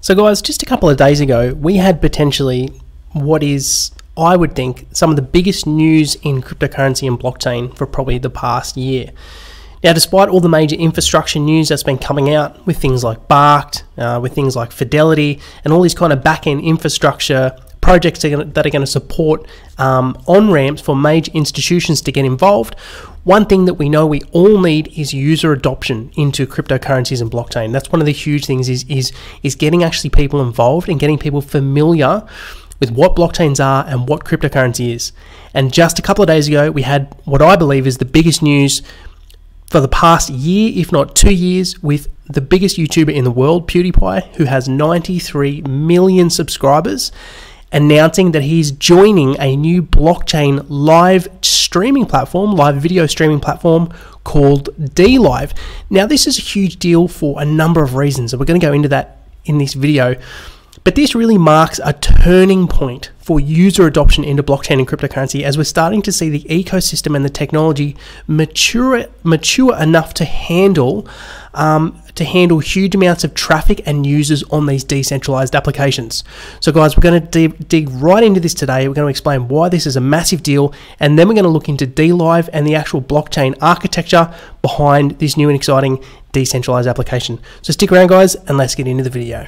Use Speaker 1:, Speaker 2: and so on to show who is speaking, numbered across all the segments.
Speaker 1: So guys, just a couple of days ago, we had potentially what is, I would think, some of the biggest news in cryptocurrency and blockchain for probably the past year. Now, despite all the major infrastructure news that's been coming out with things like Barked, with things like Fidelity, and all these kind of back-end infrastructure projects that are going to support on-ramps for major institutions to get involved, one thing that we know we all need is user adoption into cryptocurrencies and blockchain. That's one of the huge things is getting actually people involved and getting people familiar with what blockchains are and what cryptocurrency is. And just a couple of days ago, we had what I believe is the biggest news for the past year, if not 2 years, with the biggest YouTuber in the world, PewDiePie, who has 93 million subscribers, announcing that he's joining a new blockchain live streaming platform, live video streaming platform called DLive. Now, this is a huge deal for a number of reasons, and we're going to go into that in this video. But this really marks a turning point for user adoption into blockchain and cryptocurrency, as we're starting to see the ecosystem and the technology mature enough to handle huge amounts of traffic and users on these decentralized applications. So guys, we're going to dig right into this today. We're going to explain why this is a massive deal, and then we're going to look into DLive and the actual blockchain architecture behind this new and exciting decentralized application. So stick around guys, and let's get into the video.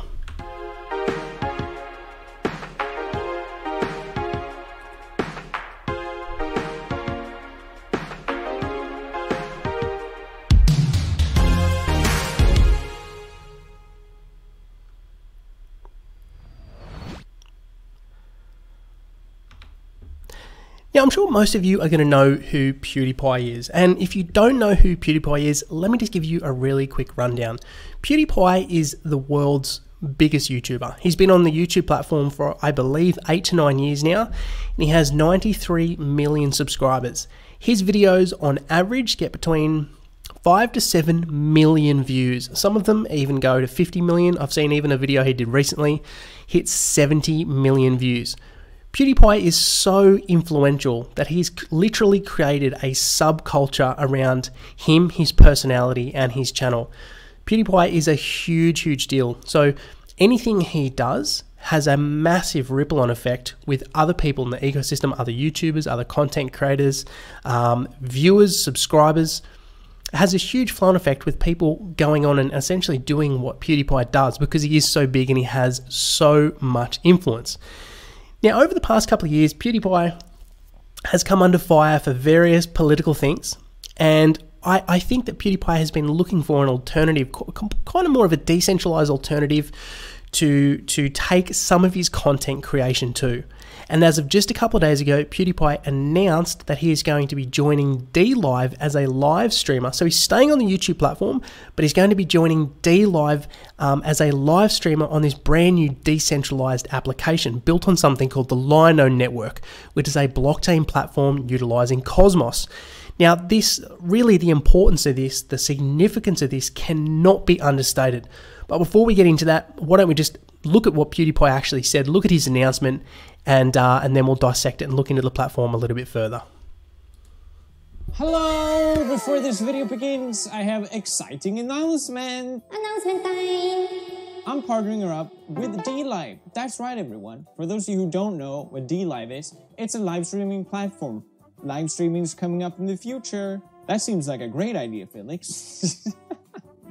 Speaker 1: Now, I'm sure most of you are going to know who PewDiePie is, and if you don't know who PewDiePie is, let me just give you a really quick rundown. PewDiePie is the world's biggest YouTuber. He's been on the YouTube platform for, I believe, 8 to 9 years now, and he has 93 million subscribers. His videos, on average, get between 5 to 7 million views. Some of them even go to 50 million. I've seen even a video he did recently hit 70 million views. PewDiePie is so influential that he's literally created a subculture around him, his personality, and his channel. PewDiePie is a huge, huge deal. So anything he does has a massive ripple-on effect with other people in the ecosystem, other YouTubers, other content creators, viewers, subscribers. It has a huge flow-on effect with people going on and essentially doing what PewDiePie does because he is so big and he has so much influence. Now, over the past couple of years, PewDiePie has come under fire for various political things, and I think that PewDiePie has been looking for an alternative, kind of more of a decentralized alternative to take some of his content creation to. And as of just a couple of days ago, PewDiePie announced that he is going to be joining DLive as a live streamer. So he's staying on the YouTube platform, but he's going to be joining DLive as a live streamer on this brand new decentralized application built on something called the Lino network, which is a blockchain platform utilizing Cosmos. Now, this really, the importance of this, the significance of this cannot be understated. But before we get into that, why don't we just look at what PewDiePie actually said, look at his announcement, and then we'll dissect it and look into the platform a little bit further.
Speaker 2: Hello! Before this video begins, I have exciting announcement! Announcement time! I'm partnering up with DLive. That's right, everyone. For those of you who don't know what DLive is, it's a live streaming platform. Live streaming is coming up in the future. That seems like a great idea, Felix.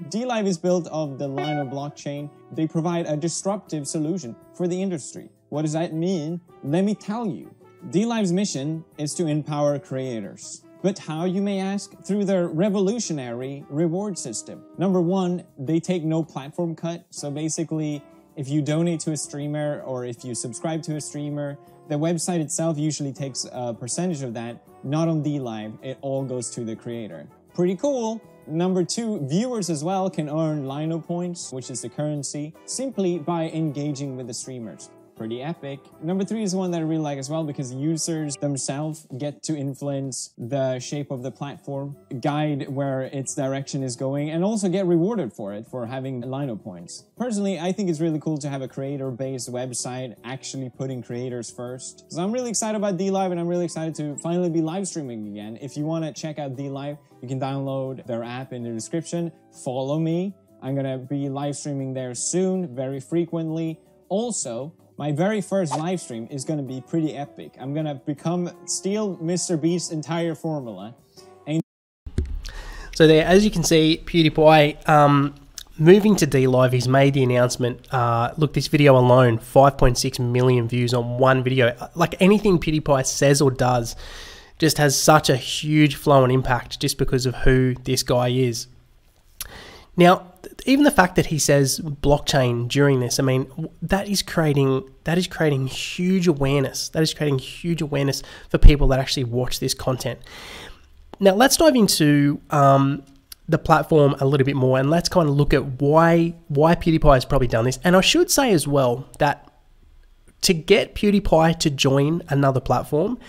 Speaker 2: DLive is built on the Lino blockchain. They provide a disruptive solution for the industry. What does that mean? Let me tell you. DLive's mission is to empower creators. But how, you may ask? Through their revolutionary reward system. Number one, they take no platform cut. So basically, if you donate to a streamer or if you subscribe to a streamer, the website itself usually takes a percentage of that. Not on DLive, it all goes to the creator. Pretty cool. Number two, viewers as well can earn Lino points, which is the currency, simply by engaging with the streamers. Pretty epic. Number three is the one that I really like as well, because users themselves get to influence the shape of the platform, guide where its direction is going, and also get rewarded for it, for having Lino points. Personally, I think it's really cool to have a creator-based website actually putting creators first. So I'm really excited about DLive, and I'm really excited to finally be live streaming again. If you want to check out DLive, you can download their app in the description. Follow me. I'm gonna be live streaming there soon, very frequently. Also, my very first live stream is gonna be pretty epic. I'm gonna steal Mr. Beast's entire formula.
Speaker 1: So there, as you can see, PewDiePie moving to DLive. He's made the announcement. Look, this video alone, 5.6 million views on one video. Like anything PewDiePie says or does just has such a huge flow and impact just because of who this guy is. Now, even the fact that he says blockchain during this, I mean, that is creating huge awareness. That is creating huge awareness for people that actually watch this content. Now, let's dive into the platform a little bit more, and let's kind of look at why PewDiePie has probably done this. And I should say as well that to get PewDiePie to join another platform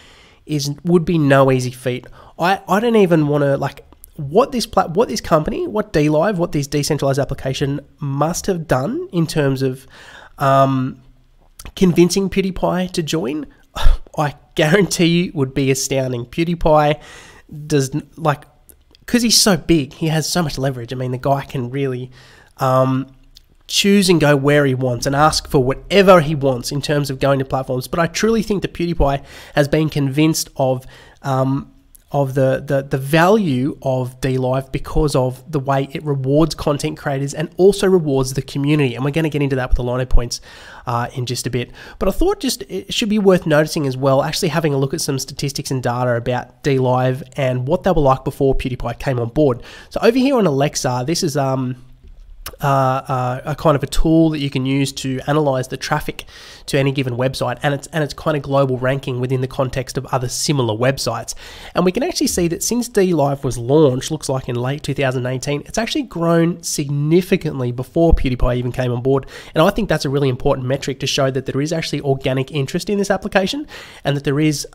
Speaker 1: would be no easy feat. I don't even want to, like, what this company, what DLive, what this decentralized application must have done in terms of convincing PewDiePie to join, I guarantee you would be astounding. PewDiePie does, like, because he's so big, he has so much leverage. I mean, the guy can really choose and go where he wants and ask for whatever he wants in terms of going to platforms. But I truly think that PewDiePie has been convinced of the value of DLive because of the way it rewards content creators and also rewards the community. And we're going to get into that with the Lino points in just a bit. But I thought it should be worth noticing as well, actually having a look at some statistics and data about DLive and what they were like before PewDiePie came on board. So over here on Alexa, this is a kind of a tool that you can use to analyze the traffic to any given website, and it's kind of global ranking within the context of other similar websites. And we can actually see that since DLive was launched, looks like in late 2018, it's actually grown significantly before PewDiePie even came on board. And I think that's a really important metric to show that there is actually organic interest in this application, and that there is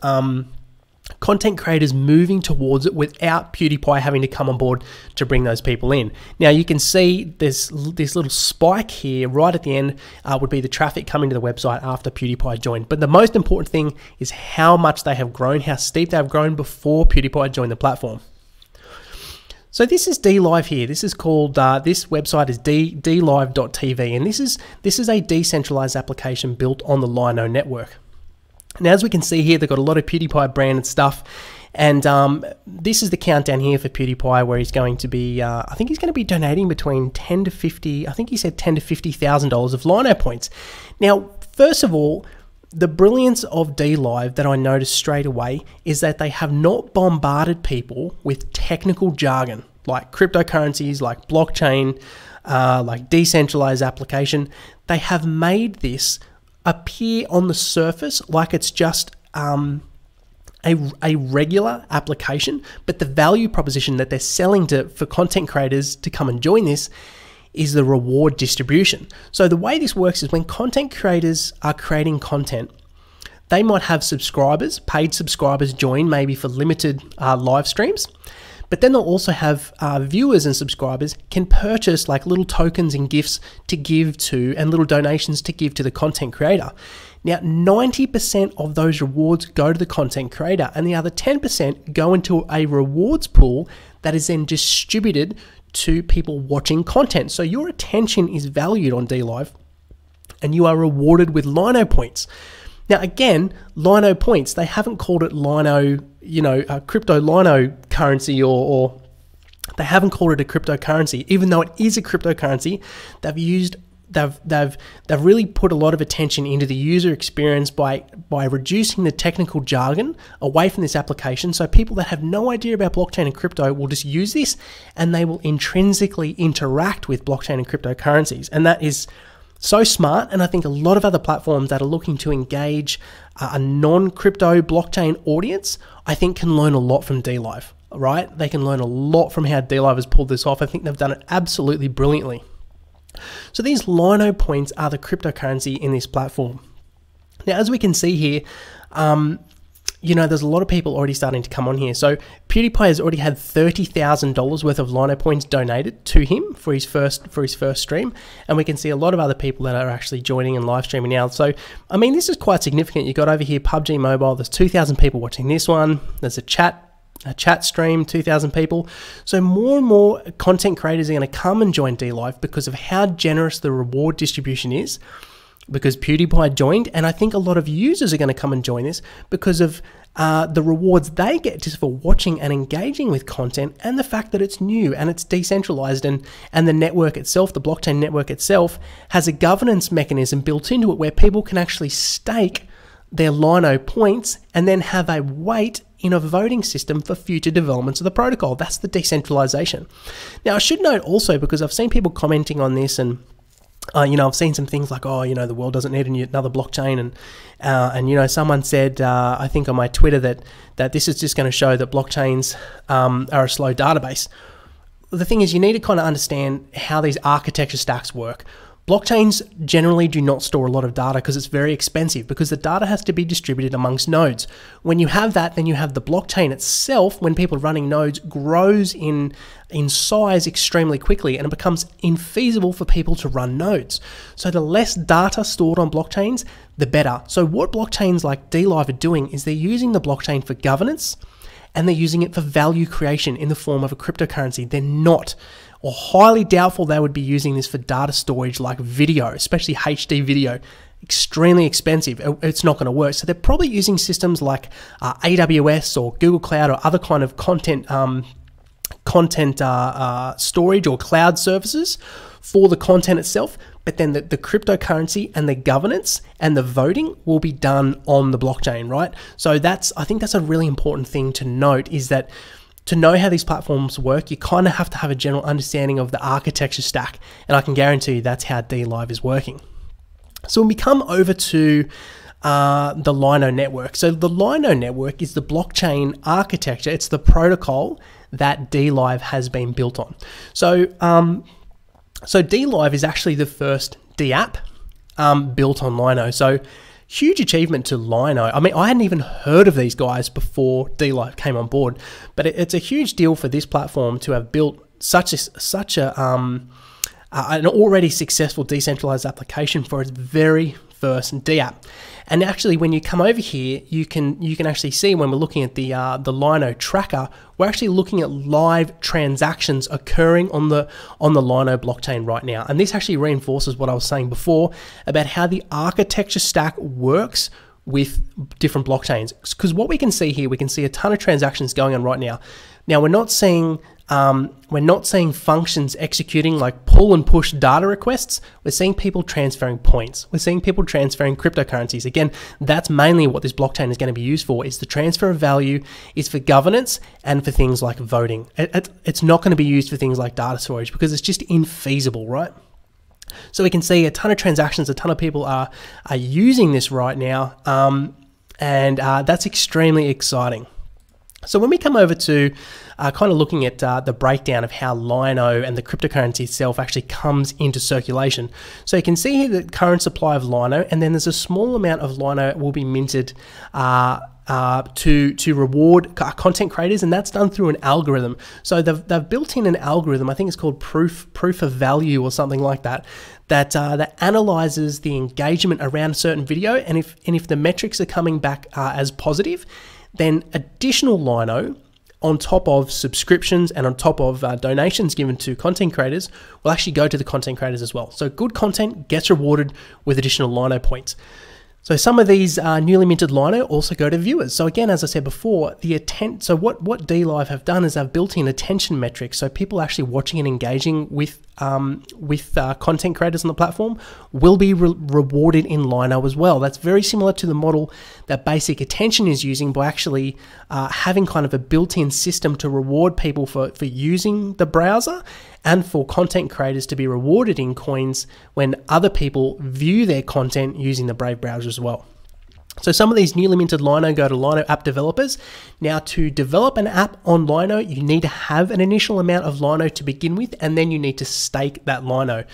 Speaker 1: content creators moving towards it without PewDiePie having to come on board to bring those people in. Now you can see this little spike here right at the end would be the traffic coming to the website after PewDiePie joined. But the most important thing is how much they have grown, how steep they have grown before PewDiePie joined the platform. So this is DLive here. This is called, this website is DLive.tv, and this is a decentralized application built on the Lino network. Now, as we can see here, they've got a lot of PewDiePie branded stuff, and this is the countdown here for PewDiePie, where he's going to be, I think he's going to be donating between 10 to 50, I think he said $10 to $50,000 of Lino points. Now, first of all, the brilliance of DLive that I noticed straight away is that they have not bombarded people with technical jargon like cryptocurrencies, like blockchain, like decentralized application. They have made this appear on the surface like it's just a regular application, but the value proposition that they're selling for content creators to come and join this is the reward distribution. So the way this works is when content creators are creating content, they might have subscribers, paid subscribers join maybe for limited live streams, but then they'll also have viewers and subscribers can purchase like little tokens and gifts to give to, and little donations to give to the content creator. Now, 90% of those rewards go to the content creator, and the other 10% go into a rewards pool that is then distributed to people watching content. So your attention is valued on DLive, and you are rewarded with Lino points. Now, again, Lino points, they haven't called it Lino, crypto Lino currency, or they haven't called it a cryptocurrency, even though it is a cryptocurrency. They've really put a lot of attention into the user experience by reducing the technical jargon away from this application. So people that have no idea about blockchain and crypto will just use this, and they will intrinsically interact with blockchain and cryptocurrencies. And that is so smart, and I think a lot of other platforms that are looking to engage a non-crypto blockchain audience, I think can learn a lot from DLive, right? They can learn a lot from how DLive has pulled this off. I think they've done it absolutely brilliantly. So these Lino points are the cryptocurrency in this platform. Now, as we can see here, there's a lot of people already starting to come on here. So PewDiePie has already had $30,000 worth of Lino points donated to him for his first stream, and we can see a lot of other people that are actually joining and live streaming now. So I mean, this is quite significant. You got over here PUBG Mobile. There's 2,000 people watching this one. There's a chat a chat stream, 2,000 people. So more and more content creators are going to come and join DLive because of how generous the reward distribution is, because PewDiePie joined, and I think a lot of users are going to come and join this because of the rewards they get just for watching and engaging with content, and the fact that it's new and it's decentralized, and the network itself, the blockchain network itself, has a governance mechanism built into it where people can actually stake their Lino points and then have a weight in a voting system for future developments of the protocol. That's the decentralization. Now, I should note also, because I've seen people commenting on this, and I've seen some things like, the world doesn't need another blockchain, and someone said, I think on my Twitter, that this is just going to show that blockchains are a slow database. The thing is, you need to kind of understand how these architecture stacks work. Blockchains generally do not store a lot of data because it's very expensive, because the data has to be distributed amongst nodes. When you have that, then you have the blockchain itself, when people are running nodes, grows in size extremely quickly, and it becomes infeasible for people to run nodes. So the less data stored on blockchains, the better. So what blockchains like DLive are doing is they're using the blockchain for governance, and they're using it for value creation in the form of a cryptocurrency. They're not, or highly doubtful they would be using this for data storage like video, especially HD video. Extremely expensive. It's not going to work. So they're probably using systems like AWS or Google Cloud or other kind of content storage or cloud services for the content itself, but then the cryptocurrency and the governance and the voting will be done on the blockchain, right? So I think that's a really important thing to note, is that to know how these platforms work, you kind of have to have a general understanding of the architecture stack, and I can guarantee you that's how DLive is working. So when we come over to the Lino network, so the Lino network is the blockchain architecture. It's the protocol that DLive has been built on. So DLive is actually the first D app built on Lino. So huge achievement to Lino. I mean, I hadn't even heard of these guys before DLive came on board, but it's a huge deal for this platform to have built such an already successful decentralized application for its very first D app. And actually, when you come over here, you can actually see, when we're looking at the Lino tracker, we're actually looking at live transactions occurring on the Lino blockchain right now. And this actually reinforces what I was saying before about how the architecture stack works with different blockchains. Because what we can see here, we can see a ton of transactions going on right now. Now, we're not seeing functions executing like pull and push data requests. We're seeing people transferring points. We're seeing people transferring cryptocurrencies. Again, that's mainly what this blockchain is going to be used for, is the transfer of value, is for governance and for things like voting. It's not going to be used for things like data storage because it's just infeasible, right? So we can see a ton of transactions, a ton of people are using this right now, and that's extremely exciting. So when we come over to kind of looking at the breakdown of how Lino and the cryptocurrency itself actually comes into circulation. So you can see here the current supply of Lino, and then there's a small amount of Lino that will be minted to reward content creators, and that's done through an algorithm. So they've built in an algorithm, I think it's called proof of value or something like that, that analyzes the engagement around a certain video, and if the metrics are coming back as positive, then additional Lino on top of subscriptions and on top of donations given to content creators will actually go to the content creators as well. So good content gets rewarded with additional Lino points. So some of these newly minted Lino also go to viewers. So again, as I said before, so what DLive have done is they've built in attention metrics. So people actually watching and engaging with content creators on the platform will be rewarded in Lino as well. That's very similar to the model that Basic Attention is using, by actually having kind of a built-in system to reward people for using the browser, and for content creators to be rewarded in coins when other people view their content using the Brave browser as well. So some of these newly minted Lino go to Lino app developers. Now, to develop an app on Lino, you need to have an initial amount of Lino to begin with, and then you need to stake that Lino.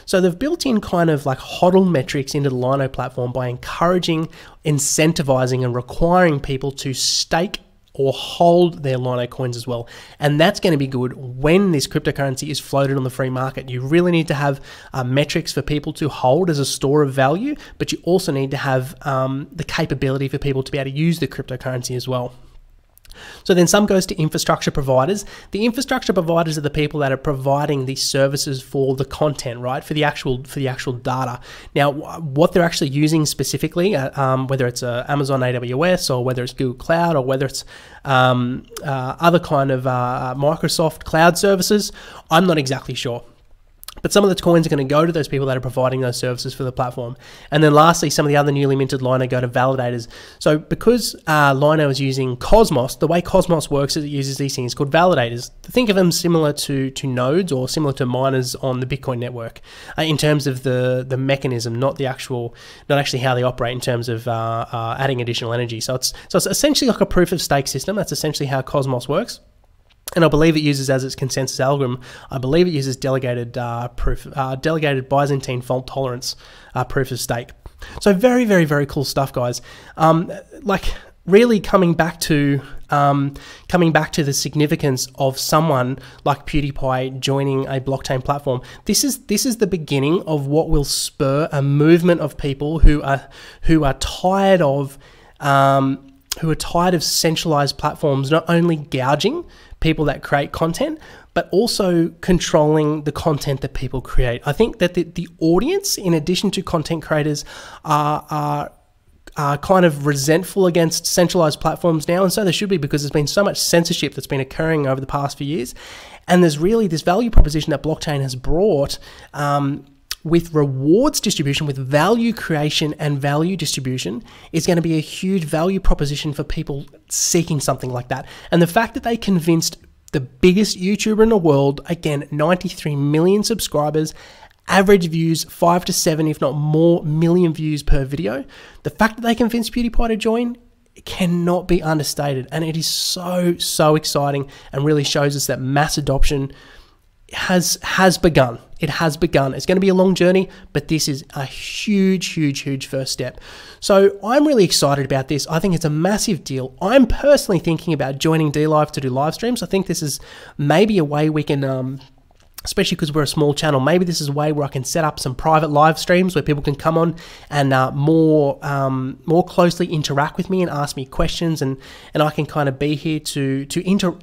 Speaker 1: So they've built in kind of like HODL metrics into the Lino platform by encouraging, incentivizing, and requiring people to stake or hold their Lino coins as well. And that's going to be good when this cryptocurrency is floated on the free market. You really need to have metrics for people to hold as a store of value, but you also need to have the capability for people to be able to use the cryptocurrency as well. So then some goes to infrastructure providers. The infrastructure providers are the people that are providing the services for the content, right? For the actual data. Now, what they're actually using specifically, whether it's Amazon AWS or whether it's Google Cloud or whether it's other kind of Microsoft cloud services, I'm not exactly sure. But some of the coins are going to go to those people that are providing those services for the platform. And then lastly, some of the other newly minted Lino go to validators. So because Lino is using Cosmos, the way Cosmos works is it uses these things called validators. Think of them similar to nodes or similar to miners on the Bitcoin network in terms of the mechanism, not actually how they operate in terms of adding additional energy. So it's essentially like a proof of stake system. That's essentially how Cosmos works. And I believe it uses as its consensus algorithm, I believe it uses delegated Byzantine fault tolerance proof of stake. So very, very, very cool stuff, guys. Like really coming back to the significance of someone like PewDiePie joining a blockchain platform. This is the beginning of what will spur a movement of people who are tired of centralized platforms not only gouging people that create content, but also controlling the content that people create. I think that the audience, in addition to content creators, are kind of resentful against centralized platforms now, and so they should be, because there's been so much censorship that's been occurring over the past few years, and there's really this value proposition that blockchain has brought with rewards distribution, with value creation and value distribution, is going to be a huge value proposition for people seeking something like that. And the fact that they convinced the biggest YouTuber in the world, again, 93 million subscribers, average views 5 to 7, if not more, million views per video, the fact that they convinced PewDiePie to join cannot be understated. And it is so exciting, and really shows us that mass adoption has begun. It has begun. It's going to be a long journey, but this is a huge first step. So I'm really excited about this. I think it's a massive deal. I'm personally thinking about joining DLive to do live streams. I think this is maybe a way we can, especially because we're a small channel, maybe this is a way where I can set up some private live streams where people can come on and more closely interact with me and ask me questions, and I can kind of be here to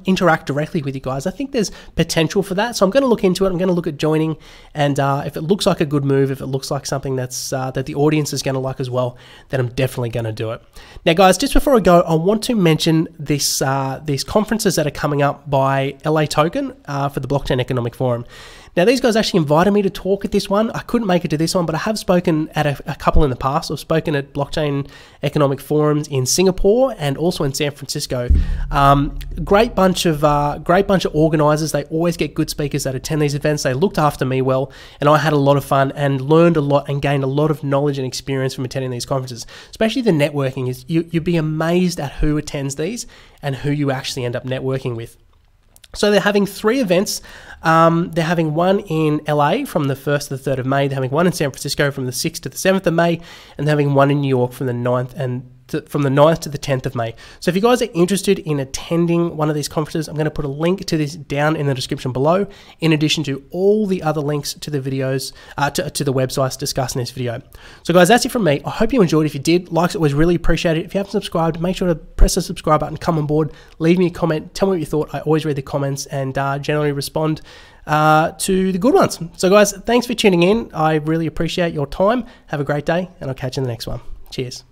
Speaker 1: interact directly with you guys. I think there's potential for that, so I'm going to look into it. I'm going to look at joining, and if it looks like a good move, if it looks like something that's that the audience is going to like as well, then I'm definitely going to do it. Now, guys, just before I go, I want to mention these conferences that are coming up by LA Token for the Blockchain Economic Forum. Now, these guys actually invited me to talk at this one. I couldn't make it to this one, but I have spoken at a couple in the past. I've spoken at Blockchain Economic Forums in Singapore and also in San Francisco. Great bunch of organizers. They always get good speakers that attend these events. They looked after me well, and I had a lot of fun and learned a lot and gained a lot of knowledge and experience from attending these conferences. Especially the networking. You'd be amazed at who attends these and who you actually end up networking with. So they're having 3 events. They're having one in LA from the 1st to the 3rd of May. They're having one in San Francisco from the 6th to the 7th of May. And they're having one in New York from the 9th from the 9th to the 10th of May. So if you guys are interested in attending one of these conferences, I'm going to put a link to this down in the description below, in addition to all the other links to the videos, to the websites discussed in this video. So guys, that's it from me. I hope you enjoyed. If you did, likes always really appreciate it. If you haven't subscribed, make sure to press the subscribe button, come on board, leave me a comment, tell me what you thought. I always read the comments and generally respond to the good ones. So guys, thanks for tuning in. I really appreciate your time. Have a great day, and I'll catch you in the next one. Cheers.